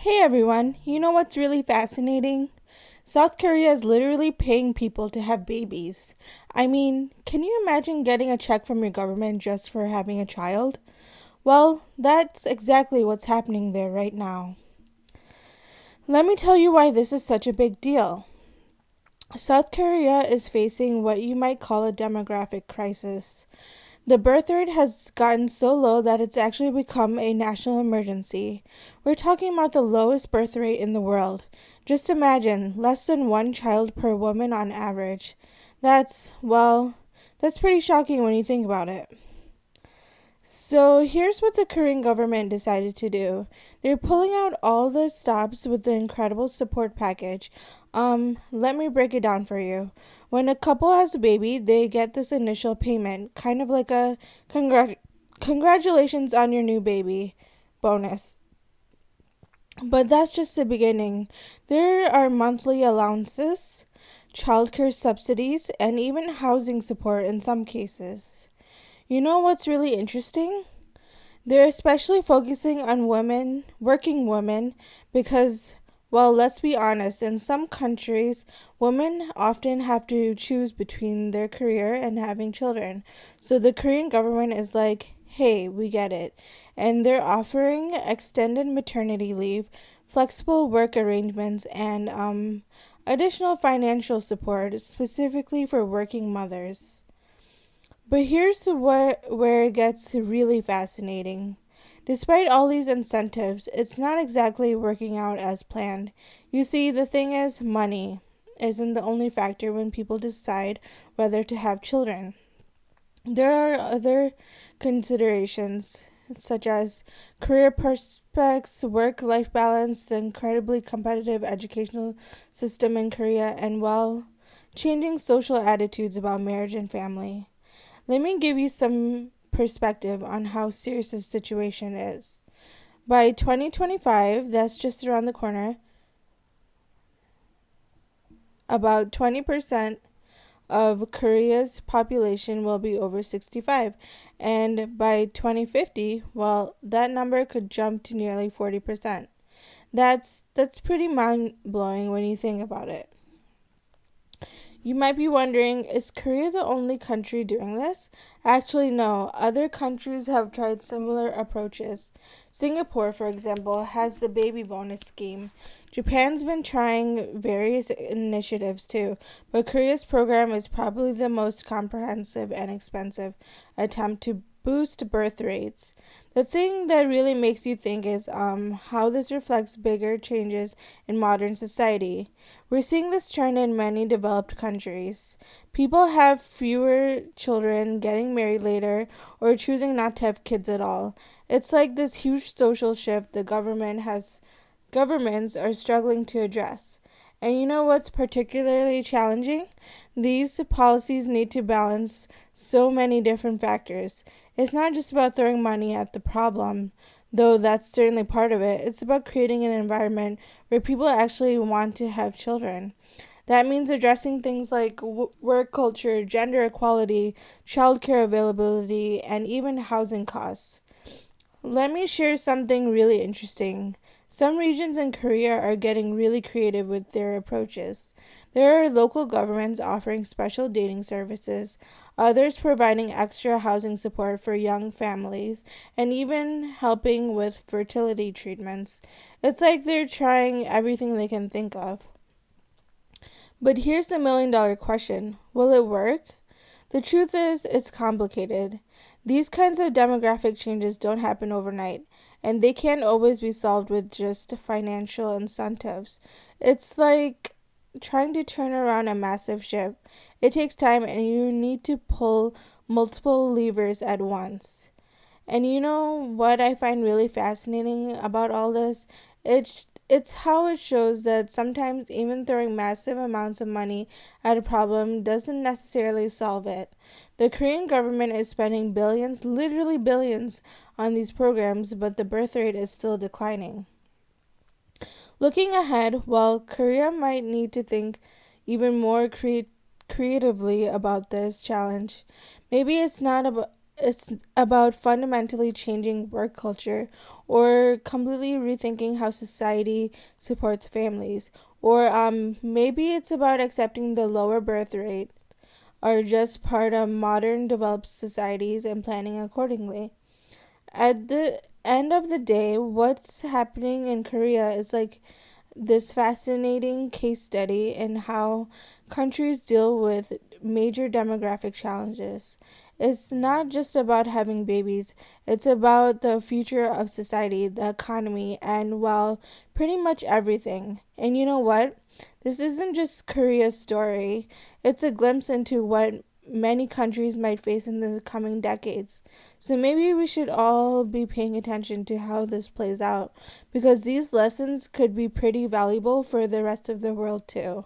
Hey everyone, you know what's really fascinating? South Korea is literally paying people to have babies. I mean, can you imagine getting a check from your government just for having a child? Well, that's exactly what's happening there right now. Let me tell you why this is such a big deal. South Korea is facing what you might call a demographic crisis. The birth rate has gotten so low that it's actually become a national emergency. We're talking about the lowest birth rate in the world. Just imagine, less than one child per woman on average. That's pretty shocking when you think about it. So here's what the Korean government decided to do. They're pulling out all the stops with the incredible support package. Let me break it down for you. When a couple has a baby, they get this initial payment, kind of like a congratulations on your new baby bonus. But that's just the beginning. There are monthly allowances, childcare subsidies, and even housing support in some cases. You know what's really interesting? They're especially focusing on women, working women, because, well, let's be honest, in some countries, women often have to choose between their career and having children. So the Korean government is like, hey, we get it. And they're offering extended maternity leave, flexible work arrangements, and additional financial support specifically for working mothers. But where it gets really fascinating. Despite all these incentives, it's not exactly working out as planned. You see, the thing is, money isn't the only factor when people decide whether to have children. There are other considerations, such as career prospects, work life balance, the incredibly competitive educational system in Korea, and, well, changing social attitudes about marriage and family. Let me give you some perspective on how serious this situation is. By 2025, that's just around the corner, about 20% of Korea's population will be over 65. And by 2050, well, that number could jump to nearly 40%. That's pretty mind-blowing when you think about it. You might be wondering, is Korea the only country doing this? Actually, no. Other countries have tried similar approaches. Singapore, for example, has the baby bonus scheme. Japan's been trying various initiatives too, but Korea's program is probably the most comprehensive and expensive attempt to boost birth rates. The thing that really makes you think is how this reflects bigger changes in modern society. We're seeing this trend in many developed countries. People have fewer children, getting married later, or choosing not to have kids at all. It's like this huge social shift the governments are struggling to address. And you know what's particularly challenging? These policies need to balance so many different factors. It's not just about throwing money at the problem, though that's certainly part of it. It's about creating an environment where people actually want to have children. That means addressing things like work culture, gender equality, childcare availability, and even housing costs. Let me share something really interesting. Some regions in Korea are getting really creative with their approaches. There are local governments offering special dating services, others providing extra housing support for young families, and even helping with fertility treatments. It's like they're trying everything they can think of. But here's the $1 million question: will it work? The truth is, it's complicated. These kinds of demographic changes don't happen overnight, and they can't always be solved with just financial incentives. It's like trying to turn around a massive ship. It takes time, and you need to pull multiple levers at once. And you know what I find really fascinating about all this? It's how it shows that sometimes even throwing massive amounts of money at a problem doesn't necessarily solve it. The Korean government is spending billions, literally billions, on these programs, but the birth rate is still declining. Looking ahead, well, Korea might need to think even more creatively about this challenge. Maybe it's not about it's about fundamentally changing work culture or completely rethinking how society supports families. Or maybe it's about accepting the lower birth rate are just part of modern developed societies and planning accordingly. At the end of the day, what's happening in Korea is like this fascinating case study in how countries deal with major demographic challenges. It's not just about having babies, it's about the future of society, the economy, and, well, pretty much everything. And you know what? This isn't just Korea's story, it's a glimpse into what many countries might face in the coming decades. So maybe we should all be paying attention to how this plays out because these lessons could be pretty valuable for the rest of the world too.